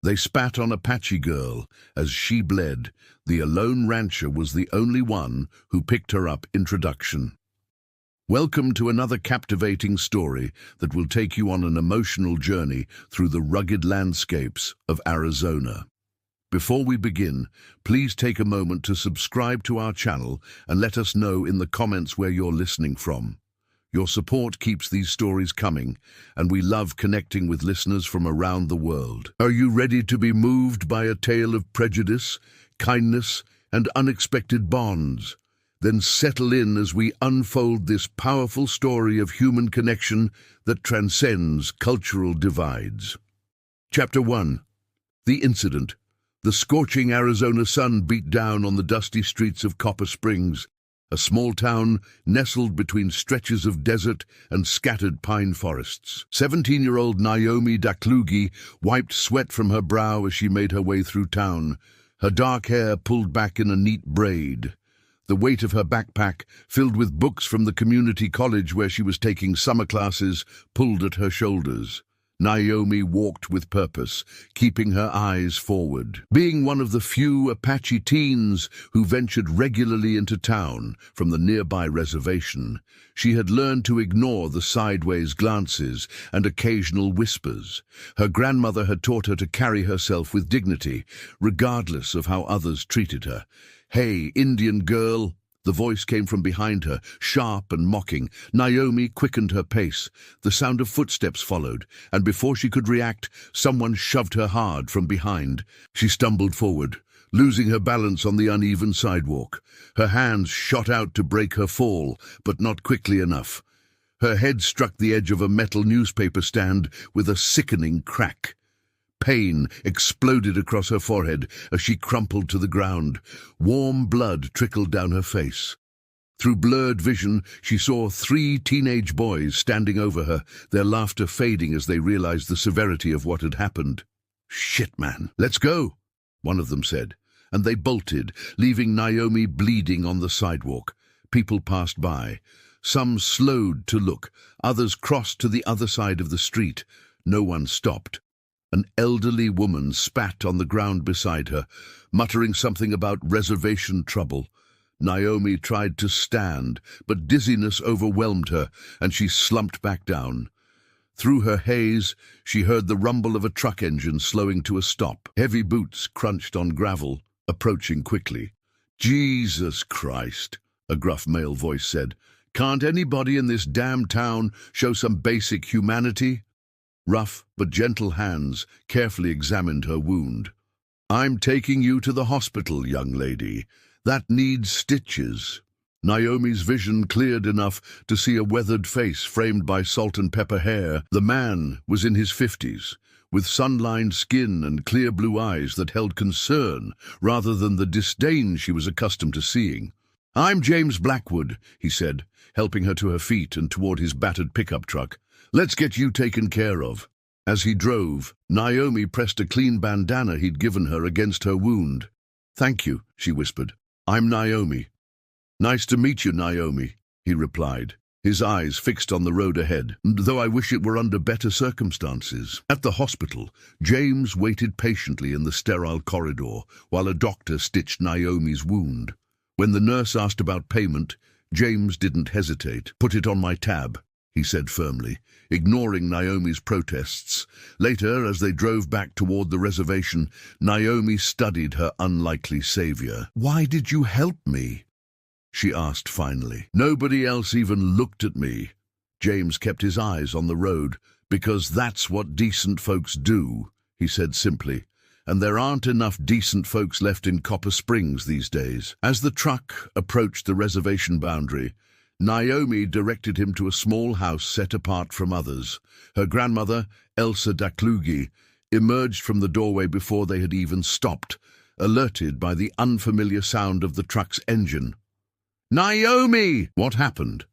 They spat on Apache girl as she bled. The alone rancher was the only one who picked her up. Introduction. Welcome to another captivating story that will take you on an emotional journey through the rugged landscapes of Arizona. Before we begin, please take a moment to subscribe to our channel and let us know in the comments where you're listening from. Your support keeps these stories coming, and we love connecting with listeners from around the world. Are you ready to be moved by a tale of prejudice, kindness, and unexpected bonds? Then settle in as we unfold this powerful story of human connection that transcends cultural divides. Chapter 1. The Incident. The scorching Arizona sun beat down on the dusty streets of Copper Springs, a small town nestled between stretches of desert and scattered pine forests. 17-year-old Naomi Daklugi wiped sweat from her brow as she made her way through town, her dark hair pulled back in a neat braid. The weight of her backpack, filled with books from the community college where she was taking summer classes, pulled at her shoulders. Naomi walked with purpose, keeping her eyes forward. Being one of the few Apache teens who ventured regularly into town from the nearby reservation, she had learned to ignore the sideways glances and occasional whispers. Her grandmother had taught her to carry herself with dignity, regardless of how others treated her. "Hey, Indian girl!" The voice came from behind her, sharp and mocking. Naomi quickened her pace. The sound of footsteps followed, and before she could react, someone shoved her hard from behind. She stumbled forward, losing her balance on the uneven sidewalk. Her hands shot out to break her fall, but not quickly enough. Her head struck the edge of a metal newspaper stand with a sickening crack. Pain exploded across her forehead as she crumpled to the ground. Warm blood trickled down her face. Through blurred vision, she saw 3 teenage boys standing over her, their laughter fading as they realized the severity of what had happened. "Shit, man, let's go," one of them said, and they bolted, leaving Naomi bleeding on the sidewalk. People passed by. Some slowed to look, others crossed to the other side of the street. No one stopped. An elderly woman spat on the ground beside her, muttering something about reservation trouble. Naomi tried to stand, but dizziness overwhelmed her, and she slumped back down. Through her haze, she heard the rumble of a truck engine slowing to a stop. Heavy boots crunched on gravel, approaching quickly. "Jesus Christ," a gruff male voice said. "Can't anybody in this damn town show some basic humanity?" Rough but gentle hands carefully examined her wound. "I'm taking you to the hospital, young lady. That needs stitches." Naomi's vision cleared enough to see a weathered face framed by salt and pepper hair. The man was in his 50s, with sun-lined skin and clear blue eyes that held concern rather than the disdain she was accustomed to seeing. "I'm James Blackwood," he said, helping her to her feet and toward his battered pickup truck. "Let's get you taken care of." As he drove, Naomi pressed a clean bandana he'd given her against her wound. "Thank you," she whispered. "I'm Naomi." "Nice to meet you, Naomi," he replied, his eyes fixed on the road ahead, "though I wish it were under better circumstances." At the hospital, James waited patiently in the sterile corridor while a doctor stitched Naomi's wound. When the nurse asked about payment, James didn't hesitate. "Put it on my tab," he said firmly, ignoring Naomi's protests. Later, as they drove back toward the reservation, Naomi studied her unlikely savior. "Why did you help me?" she asked finally. "Nobody else even looked at me." James kept his eyes on the road. "Because that's what decent folks do," he said simply. "And there aren't enough decent folks left in Copper Springs these days." As the truck approached the reservation boundary, Naomi directed him to a small house set apart from others. Her grandmother, Elsa Daklugi, emerged from the doorway before they had even stopped, alerted by the unfamiliar sound of the truck's engine. "Naomi!" "What happened?"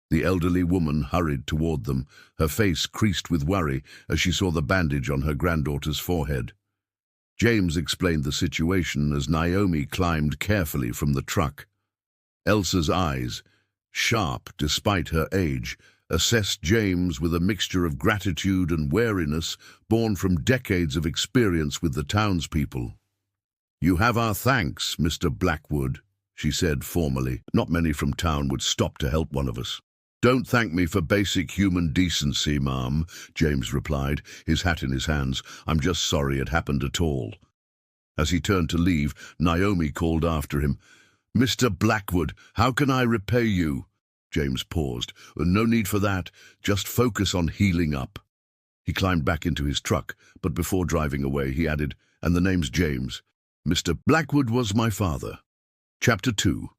The elderly woman hurried toward them, her face creased with worry as she saw the bandage on her granddaughter's forehead. James explained the situation as Naomi climbed carefully from the truck. Elsa's eyes, sharp despite her age, assessed James with a mixture of gratitude and wariness born from decades of experience with the townspeople. "You have our thanks, Mr. Blackwood," she said formally. "Not many from town would stop to help one of us." "Don't thank me for basic human decency, ma'am," James replied, his hat in his hands. "I'm just sorry it happened at all." As he turned to leave, Naomi called after him, "Mr. Blackwood, how can I repay you?" James paused. "No need for that. Just focus on healing up." He climbed back into his truck, but before driving away, he added, "And the name's James. Mr. Blackwood was my father." Chapter 2.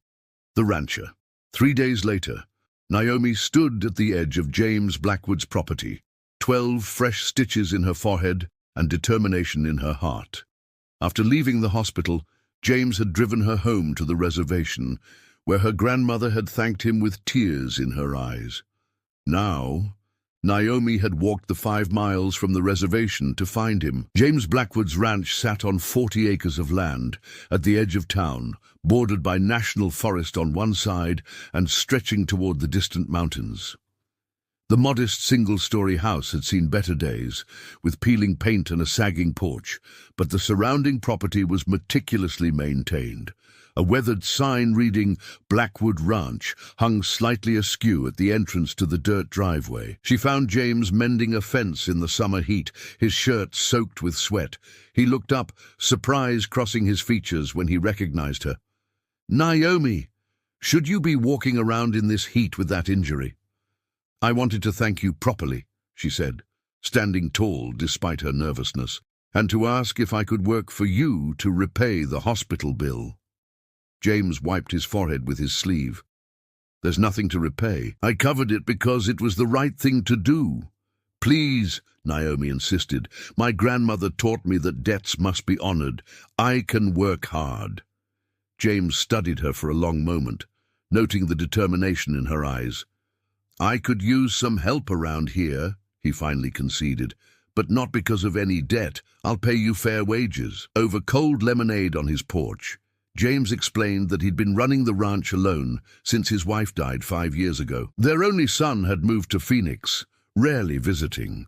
The Rancher. 3 days later, Naomi stood at the edge of James Blackwood's property, 12 fresh stitches in her forehead and determination in her heart. After leaving the hospital, James had driven her home to the reservation, where her grandmother had thanked him with tears in her eyes. Now, Naomi had walked the 5 miles from the reservation to find him. James Blackwood's ranch sat on 40 acres of land at the edge of town, bordered by national forest on one side and stretching toward the distant mountains. The modest single-story house had seen better days, with peeling paint and a sagging porch, but the surrounding property was meticulously maintained. A weathered sign reading Blackwood Ranch hung slightly askew at the entrance to the dirt driveway. She found James mending a fence in the summer heat, his shirt soaked with sweat. He looked up, surprise crossing his features when he recognized her. "Naomi, should you be walking around in this heat with that injury?" "I wanted to thank you properly," she said, standing tall despite her nervousness, "and to ask if I could work for you to repay the hospital bill." James wiped his forehead with his sleeve. "There's nothing to repay. I covered it because it was the right thing to do." "Please," Naomi insisted. "My grandmother taught me that debts must be honored. I can work hard." James studied her for a long moment, noting the determination in her eyes. "I could use some help around here," he finally conceded, "but not because of any debt. I'll pay you fair wages." Over cold lemonade on his porch, James explained that he'd been running the ranch alone since his wife died 5 years ago. Their only son had moved to Phoenix, rarely visiting.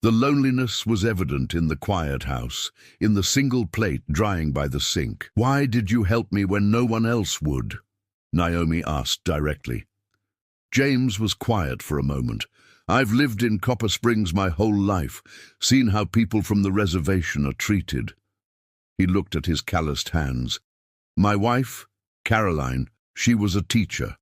The loneliness was evident in the quiet house, in the single plate drying by the sink. "Why did you help me when no one else would?" Naomi asked directly. James was quiet for a moment. "I've lived in Copper Springs my whole life, seen how people from the reservation are treated." He looked at his calloused hands. "My wife, Caroline, she was a teacher.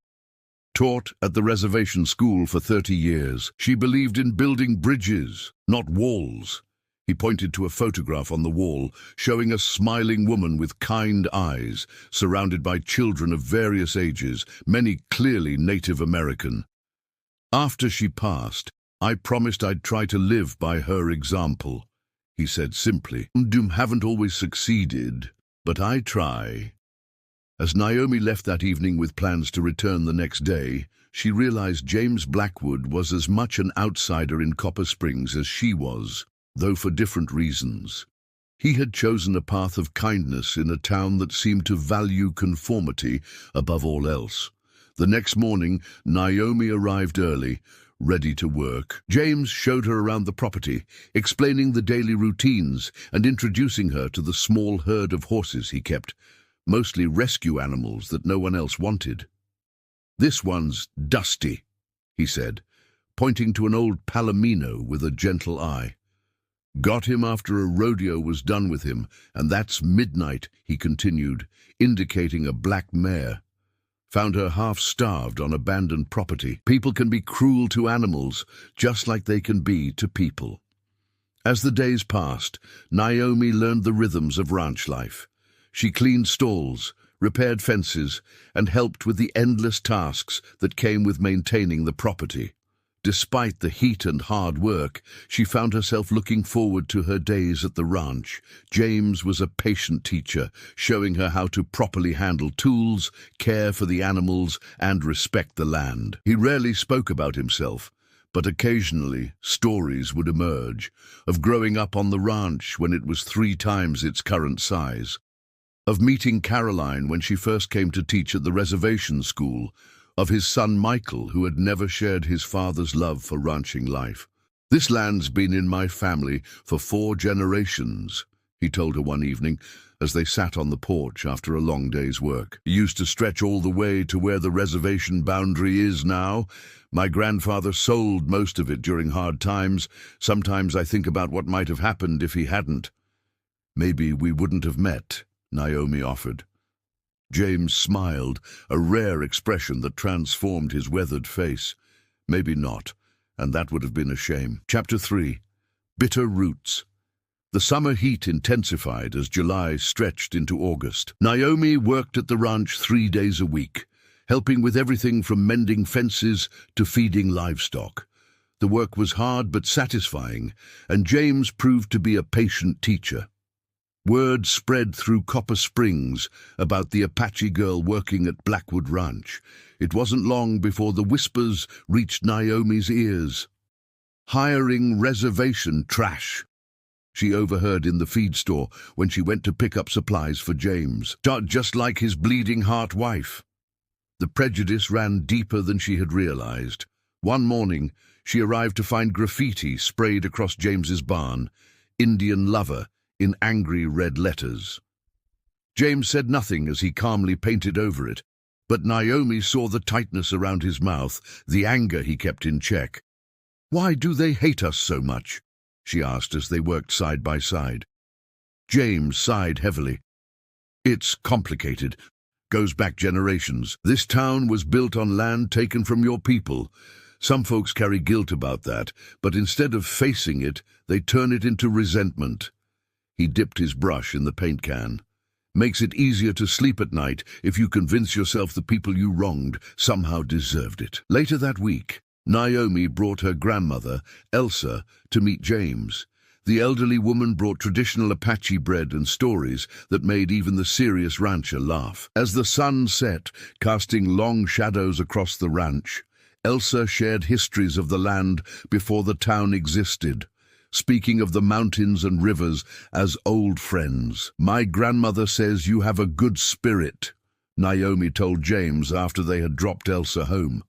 Taught at the reservation school for 30 years. She believed in building bridges, not walls." He pointed to a photograph on the wall, showing a smiling woman with kind eyes, surrounded by children of various ages, many clearly Native American. "After she passed, I promised I'd try to live by her example," he said simply. "Haven't always succeeded, but I try." As Naomi left that evening with plans to return the next day, she realized James Blackwood was as much an outsider in Copper Springs as she was, though for different reasons. He had chosen a path of kindness in a town that seemed to value conformity above all else. The next morning, Naomi arrived early, ready to work. James showed her around the property, explaining the daily routines and introducing her to the small herd of horses he kept, mostly rescue animals that no one else wanted. "This one's Dusty," he said, pointing to an old palomino with a gentle eye. "Got him after a rodeo was done with him, and that's Midnight," he continued, indicating a black mare. "Found her half-starved on abandoned property. People can be cruel to animals, just like they can be to people." As the days passed, Naomi learned the rhythms of ranch life. She cleaned stalls, repaired fences, and helped with the endless tasks that came with maintaining the property. Despite the heat and hard work, she found herself looking forward to her days at the ranch. James was a patient teacher, showing her how to properly handle tools, care for the animals, and respect the land. He rarely spoke about himself, but occasionally stories would emerge of growing up on the ranch when it was 3 times its current size, of meeting Caroline when she first came to teach at the reservation school, of his son Michael, who had never shared his father's love for ranching life. "This land's been in my family for 4 generations, he told her one evening as they sat on the porch after a long day's work. "It used to stretch all the way to where the reservation boundary is now. My grandfather sold most of it during hard times. Sometimes I think about what might have happened if he hadn't." "Maybe we wouldn't have met," Naomi offered. James smiled, a rare expression that transformed his weathered face. "Maybe not, and that would have been a shame." Chapter 3. Bitter Roots. The summer heat intensified as July stretched into August. Naomi worked at the ranch 3 days a week, helping with everything from mending fences to feeding livestock. The work was hard but satisfying, and James proved to be a patient teacher. Word spread through Copper Springs about the Apache girl working at Blackwood Ranch. It wasn't long before the whispers reached Naomi's ears. "Hiring reservation trash," she overheard in the feed store when she went to pick up supplies for James. Just like his bleeding heart wife. The prejudice ran deeper than she had realized. One morning, she arrived to find graffiti sprayed across James's barn, "Indian Lover," in angry red letters. James said nothing as he calmly painted over it, but Naomi saw the tightness around his mouth, the anger he kept in check. "Why do they hate us so much?" she asked as they worked side by side. James sighed heavily. "It's complicated. Goes back generations. This town was built on land taken from your people. Some folks carry guilt about that, but instead of facing it, they turn it into resentment." He dipped his brush in the paint can. "Makes it easier to sleep at night if you convince yourself the people you wronged somehow deserved it." Later that week, Naomi brought her grandmother, Elsa, to meet James. The elderly woman brought traditional Apache bread and stories that made even the serious rancher laugh. As the sun set, casting long shadows across the ranch, Elsa shared histories of the land before the town existed, speaking of the mountains and rivers as old friends. "My grandmother says you have a good spirit," Naomi told James after they had dropped Elsa home.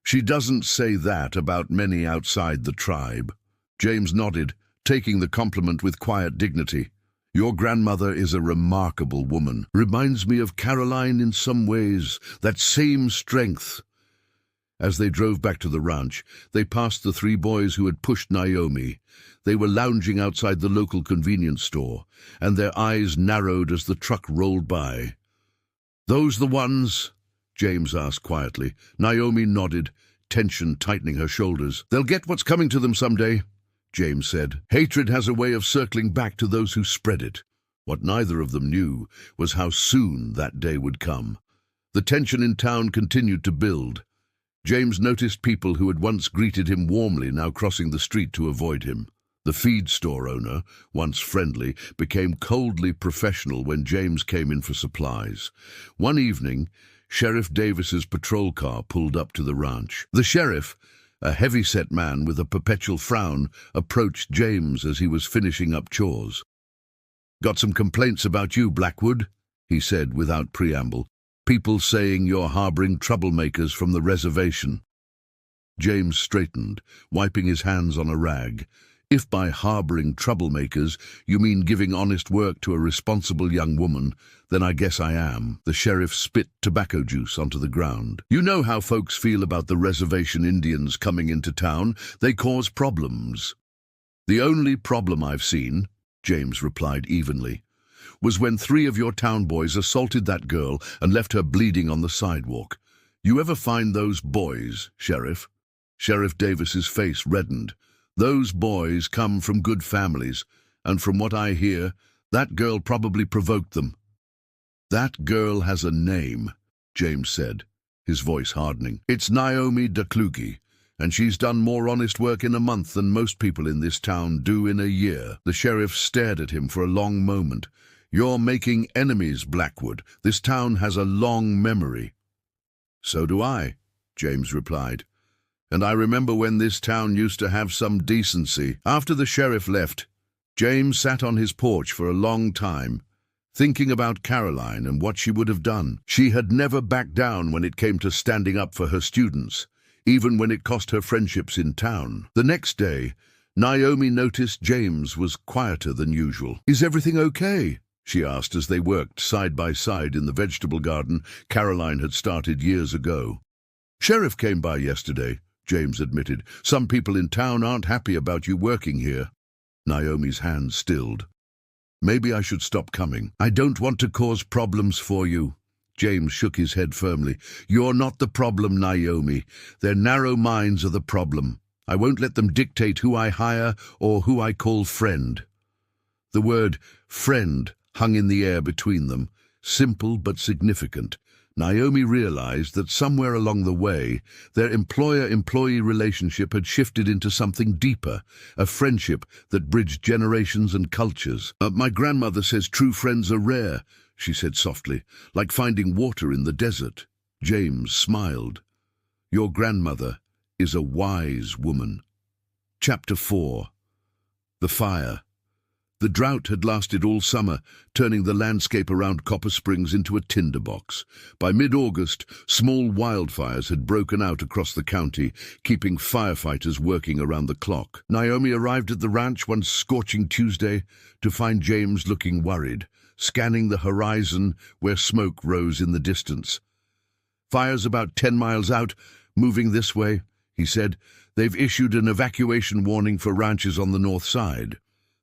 "She doesn't say that about many outside the tribe." James nodded, taking the compliment with quiet dignity. "Your grandmother is a remarkable woman. Reminds me of Caroline in some ways, that same strength." As they drove back to the ranch, they passed the 3 boys who had pushed Naomi. They were lounging outside the local convenience store, and their eyes narrowed as the truck rolled by. "Those the ones?" James asked quietly. Naomi nodded, tension tightening her shoulders. "They'll get what's coming to them someday," James said. "Hatred has a way of circling back to those who spread it." What neither of them knew was how soon that day would come. The tension in town continued to build. James noticed people who had once greeted him warmly now crossing the street to avoid him. The feed store owner, once friendly, became coldly professional when James came in for supplies. One evening, Sheriff Davis's patrol car pulled up to the ranch. The sheriff, a heavy-set man with a perpetual frown, approached James as he was finishing up chores. "Got some complaints about you, Blackwood," he said without preamble. "People saying you're harboring troublemakers from the reservation." James straightened, wiping his hands on a rag. "If by harboring troublemakers you mean giving honest work to a responsible young woman, then I guess I am." The sheriff spit tobacco juice onto the ground. "You know how folks feel about the reservation Indians coming into town. They cause problems." "The only problem I've seen," James replied evenly, "was when 3 of your town boys assaulted that girl and left her bleeding on the sidewalk. You ever find those boys, Sheriff?" Sheriff Davis's face reddened. "Those boys come from good families, and from what I hear, that girl probably provoked them." "That girl has a name," James said, his voice hardening. "It's Naomi DeClugy, and she's done more honest work in a month than most people in this town do in a year." The sheriff stared at him for a long moment. "You're making enemies, Blackwood. This town has a long memory." "So do I," James replied. "And I remember when this town used to have some decency." After the sheriff left, James sat on his porch for a long time, thinking about Caroline and what she would have done. She had never backed down when it came to standing up for her students, even when it cost her friendships in town. The next day, Naomi noticed James was quieter than usual. "Is everything okay?" she asked as they worked side by side in the vegetable garden Caroline had started years ago. "Sheriff came by yesterday," James admitted. "Some people in town aren't happy about you working here." Naomi's hand stilled. "Maybe I should stop coming. I don't want to cause problems for you." James shook his head firmly. "You're not the problem, Naomi. Their narrow minds are the problem. I won't let them dictate who I hire or who I call friend." The word friend hung in the air between them, simple but significant. Naomi realized that somewhere along the way, their employer-employee relationship had shifted into something deeper, a friendship that bridged generations and cultures. "My grandmother says true friends are rare," she said softly, "like finding water in the desert." James smiled. "Your grandmother is a wise woman." Chapter 4. The Fire. The drought had lasted all summer, turning the landscape around Copper Springs into a tinderbox. By mid-August, small wildfires had broken out across the county, keeping firefighters working around the clock. Naomi arrived at the ranch one scorching Tuesday to find James looking worried, scanning the horizon where smoke rose in the distance. "Fire's about 10 miles out, moving this way," he said. "They've issued an evacuation warning for ranches on the north side."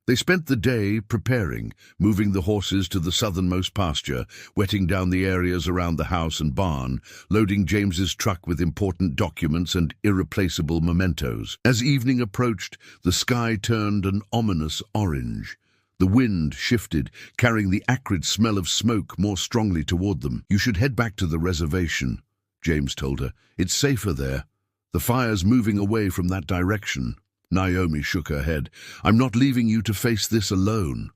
They spent the day preparing, moving the horses to the southernmost pasture, wetting down the areas around the house and barn, loading James's truck with important documents and irreplaceable mementos. As evening approached, the sky turned an ominous orange. The wind shifted, carrying the acrid smell of smoke more strongly toward them. "You should head back to the reservation," James told her. "It's safer there. The fire's moving away from that direction." Naomi shook her head. "I'm not leaving you to face this alone."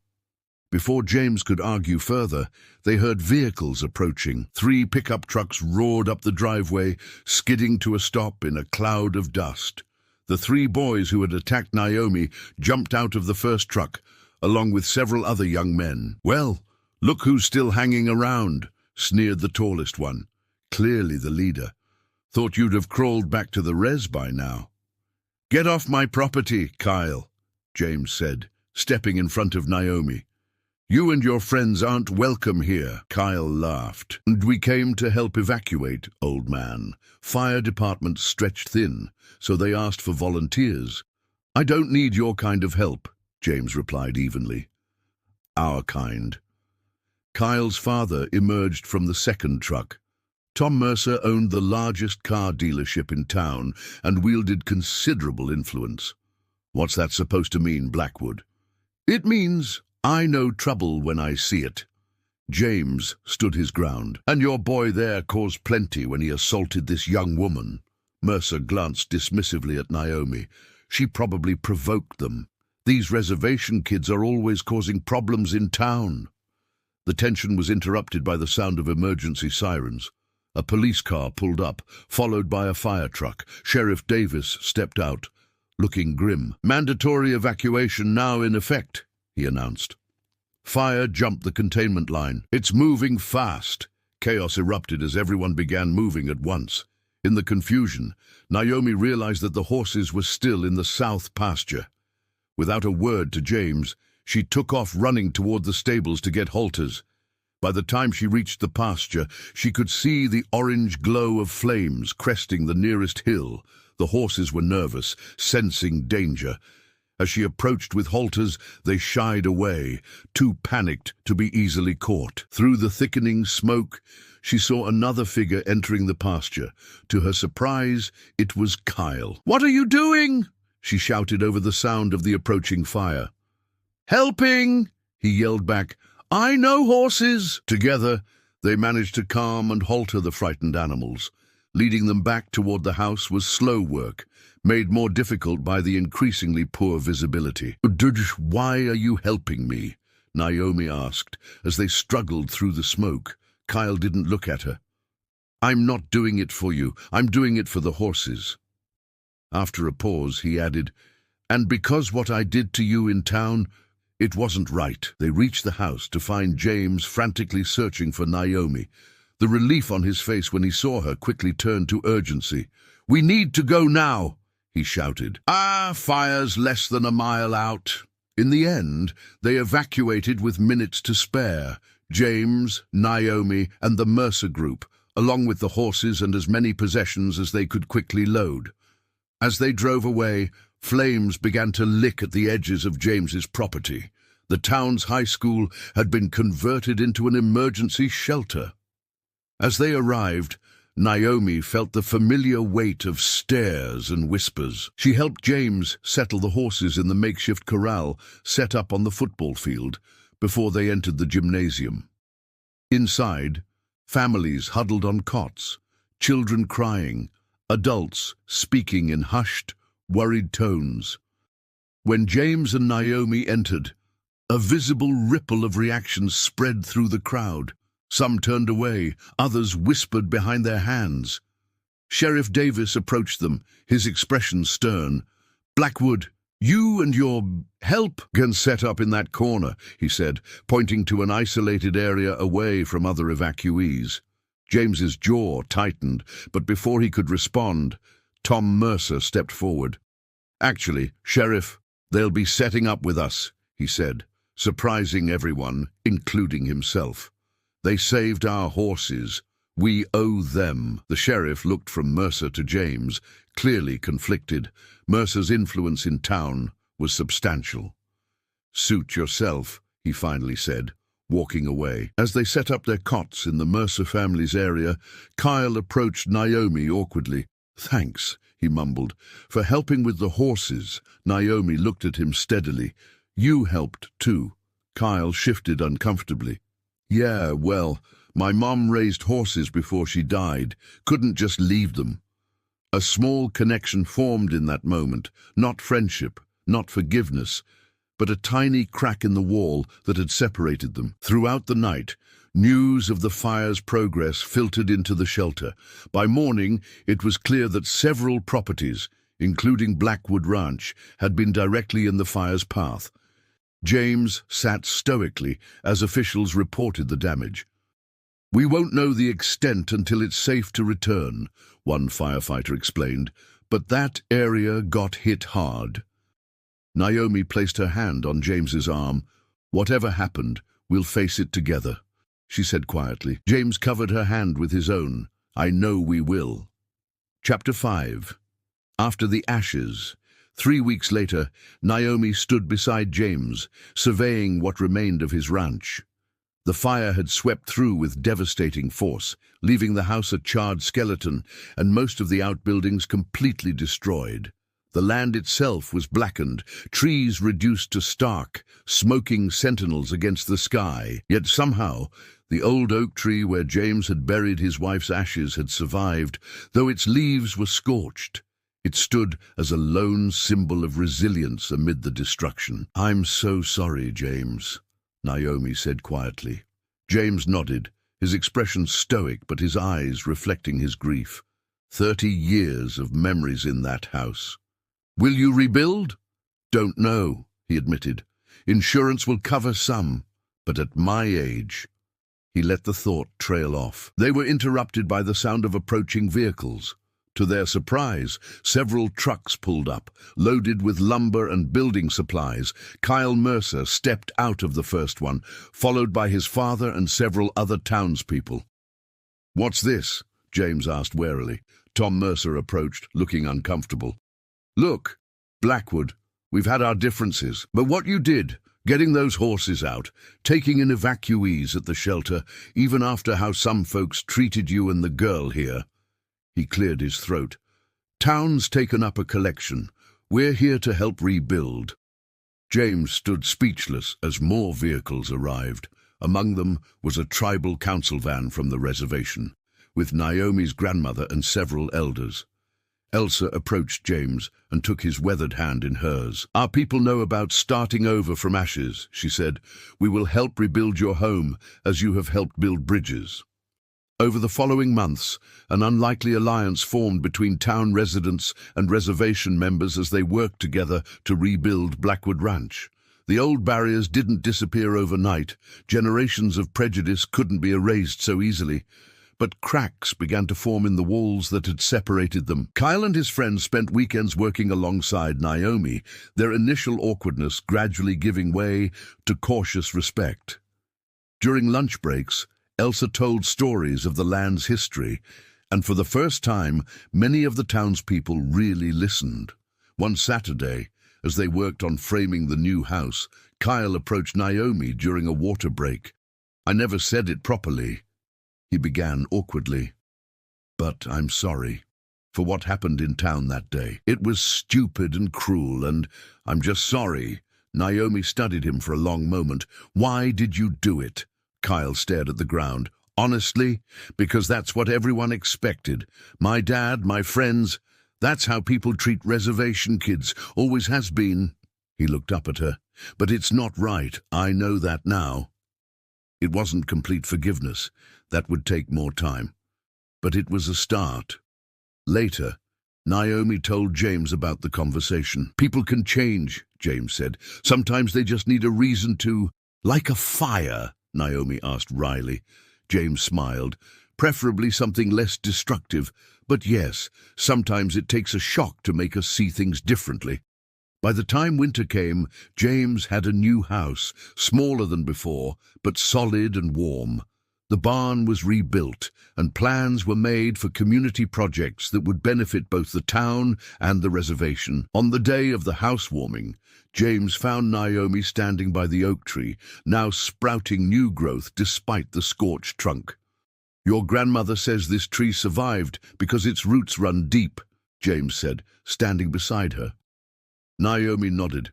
Before James could argue further, they heard vehicles approaching. 3 pickup trucks roared up the driveway, skidding to a stop in a cloud of dust. The 3 boys who had attacked Naomi jumped out of the first truck, along with several other young men. "Well, look who's still hanging around," sneered the tallest one, clearly the leader. "Thought you'd have crawled back to the res by now." "Get off my property, Kyle," James said, stepping in front of Naomi. "You and your friends aren't welcome here." Kyle laughed. "And we came to help evacuate, old man. Fire departments stretched thin, so they asked for volunteers." "I don't need your kind of help," James replied evenly. "Our kind." Kyle's father emerged from the second truck. Tom Mercer owned the largest car dealership in town and wielded considerable influence. "What's that supposed to mean, Blackwood?" "It means I know trouble when I see it." James stood his ground. "And your boy there caused plenty when he assaulted this young woman." Mercer glanced dismissively at Naomi. "She probably provoked them. These reservation kids are always causing problems in town." The tension was interrupted by the sound of emergency sirens. A police car pulled up, followed by a fire truck. Sheriff Davis stepped out, looking grim. "Mandatory evacuation now in effect," he announced. Fire jumped the containment line. "It's moving fast." Chaos erupted as everyone began moving at once. In the confusion, Naomi realized that the horses were still in the south pasture. Without a word to James, she took off running toward the stables to get halters. By the time she reached the pasture, she could see the orange glow of flames cresting the nearest hill. The horses were nervous, sensing danger. As she approached with halters, they shied away, too panicked to be easily caught. Through the thickening smoke, she saw another figure entering the pasture. To her surprise, it was Kyle. "What are you doing?" she shouted over the sound of the approaching fire. "Helping!" he yelled back. "I know horses!" Together, they managed to calm and halter the frightened animals. Leading them back toward the house was slow work, made more difficult by the increasingly poor visibility. "Why are you helping me?" Naomi asked, as they struggled through the smoke. Kyle didn't look at her. "I'm not doing it for you. I'm doing it for the horses." After a pause, he added, "And because what I did to you in town, It wasn't right. They reached the house to find James frantically searching for Naomi. The relief on his face when he saw her quickly turned to urgency. "We need to go now," he shouted. Fire's less than a mile out." In the end, they evacuated with minutes to spare. James, Naomi, and the Mercer group, along with the horses and as many possessions as they could quickly load. As they drove away, flames began to lick at the edges of James's property. The town's high school had been converted into an emergency shelter. As they arrived, Naomi felt the familiar weight of stares and whispers. She helped James settle the horses in the makeshift corral set up on the football field before they entered the gymnasium. Inside, families huddled on cots, children crying, adults speaking in hushed, worried tones. When James and Naomi entered, a visible ripple of reactions spread through the crowd. Some turned away, others whispered behind their hands. Sheriff Davis approached them, his expression stern. "Blackwood, you and your help can set up in that corner," he said, pointing to an isolated area away from other evacuees. James's jaw tightened, but before he could respond, Tom Mercer stepped forward. "Actually, Sheriff, they'll be setting up with us," he said, surprising everyone, including himself. "They saved our horses. We owe them." The sheriff looked from Mercer to James, clearly conflicted. Mercer's influence in town was substantial. "Suit yourself," he finally said, walking away. As they set up their cots in the Mercer family's area, Kyle approached Naomi awkwardly. "Thanks," he mumbled, "for helping with the horses." Naomi looked at him steadily. "You helped too." Kyle shifted uncomfortably. "Yeah, well, my mom raised horses before she died. Couldn't just leave them." A small connection formed in that moment, not friendship, not forgiveness, but a tiny crack in the wall that had separated them. Throughout the night, news of the fire's progress filtered into the shelter. By morning, it was clear that several properties, including Blackwood Ranch, had been directly in the fire's path. James sat stoically as officials reported the damage. "We won't know the extent until it's safe to return," one firefighter explained, "but that area got hit hard." Naomi placed her hand on James's arm. "Whatever happened, we'll face it together," she said quietly. James covered her hand with his own. "I know we will." Chapter 5. After the ashes. 3 weeks later, Naomi stood beside James, surveying what remained of his ranch. The fire had swept through with devastating force, leaving the house a charred skeleton and most of the outbuildings completely destroyed. The land itself was blackened, trees reduced to stark, smoking sentinels against the sky. Yet somehow, the old oak tree where James had buried his wife's ashes had survived, though its leaves were scorched. It stood as a lone symbol of resilience amid the destruction. "I'm so sorry, James," Naomi said quietly. James nodded, his expression stoic but his eyes reflecting his grief. 30 years of memories in that house. "Will you rebuild?" "Don't know," he admitted. "Insurance will cover some, but at my age." He let the thought trail off. They were interrupted by the sound of approaching vehicles. To their surprise, several trucks pulled up, loaded with lumber and building supplies. Kyle Mercer stepped out of the first one, followed by his father and several other townspeople. "What's this?" James asked warily. Tom Mercer approached, looking uncomfortable. "Look, Blackwood, we've had our differences, but what you did, getting those horses out, taking in evacuees at the shelter, even after how some folks treated you and the girl here." He cleared his throat. "Town's taken up a collection. We're here to help rebuild." James stood speechless as more vehicles arrived. Among them was a tribal council van from the reservation, with Naomi's grandmother and several elders. Elsa approached James and took his weathered hand in hers. "Our people know about starting over from ashes," she said. "We will help rebuild your home as you have helped build bridges." Over the following months, an unlikely alliance formed between town residents and reservation members as they worked together to rebuild Blackwood Ranch. The old barriers didn't disappear overnight. Generations of prejudice couldn't be erased so easily. But cracks began to form in the walls that had separated them. Kyle and his friends spent weekends working alongside Naomi, their initial awkwardness gradually giving way to cautious respect. During lunch breaks, Elsa told stories of the land's history, and for the first time, many of the townspeople really listened. One Saturday, as they worked on framing the new house, Kyle approached Naomi during a water break. "I never said it properly," he began awkwardly. "But I'm sorry for what happened in town that day. It was stupid and cruel, and I'm just sorry." Naomi studied him for a long moment. "Why did you do it?" Kyle stared at the ground. "Honestly, because that's what everyone expected. My dad, my friends, that's how people treat reservation kids. Always has been." He looked up at her. "But it's not right. I know that now." It wasn't complete forgiveness. That would take more time. But it was a start. Later, Naomi told James about the conversation. "People can change," James said. "Sometimes they just need a reason to." "Like a fire?" Naomi asked wryly. James smiled. "Preferably something less destructive. But yes, sometimes it takes a shock to make us see things differently." By the time winter came, James had a new house, smaller than before, but solid and warm. The barn was rebuilt, and plans were made for community projects that would benefit both the town and the reservation. On the day of the housewarming, James found Naomi standing by the oak tree, now sprouting new growth despite the scorched trunk. "Your grandmother says this tree survived because its roots run deep," James said, standing beside her. Naomi nodded.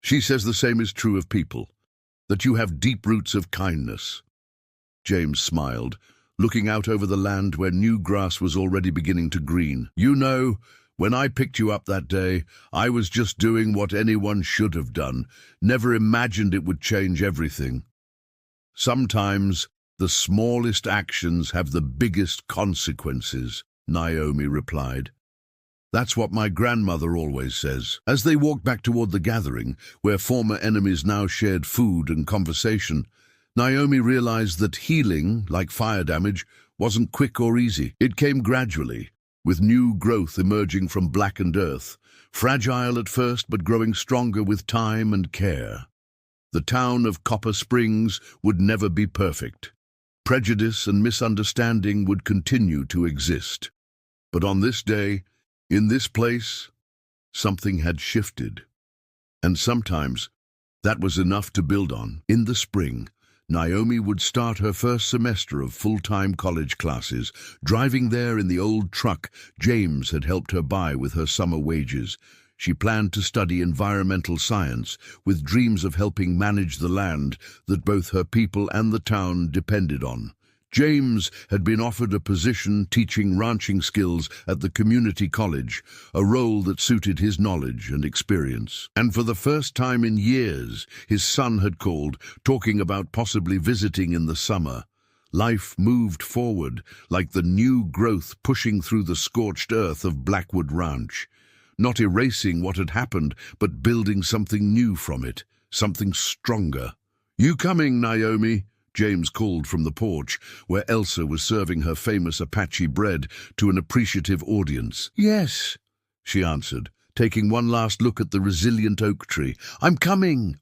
"She says the same is true of people, that you have deep roots of kindness." James smiled, looking out over the land where new grass was already beginning to green. "You know, when I picked you up that day, I was just doing what anyone should have done. Never imagined it would change everything." "Sometimes the smallest actions have the biggest consequences," Naomi replied. "That's what my grandmother always says." As they walked back toward the gathering, where former enemies now shared food and conversation, Naomi realized that healing, like fire damage, wasn't quick or easy. It came gradually, with new growth emerging from blackened earth, fragile at first but growing stronger with time and care. The town of Copper Springs would never be perfect. Prejudice and misunderstanding would continue to exist. But on this day, in this place, something had shifted. And sometimes that was enough to build on. In the spring, Naomi would start her first semester of full-time college classes, driving there in the old truck James had helped her buy with her summer wages. She planned to study environmental science, with dreams of helping manage the land that both her people and the town depended on. James had been offered a position teaching ranching skills at the community college, a role that suited his knowledge and experience. And for the first time in years, his son had called, talking about possibly visiting in the summer. Life moved forward, like the new growth pushing through the scorched earth of Blackwood Ranch. Not erasing what had happened, but building something new from it, something stronger. "You coming, Naomi?" James called from the porch, where Elsa was serving her famous Apache bread to an appreciative audience. "Yes," she answered, taking one last look at the resilient oak tree. "I'm coming."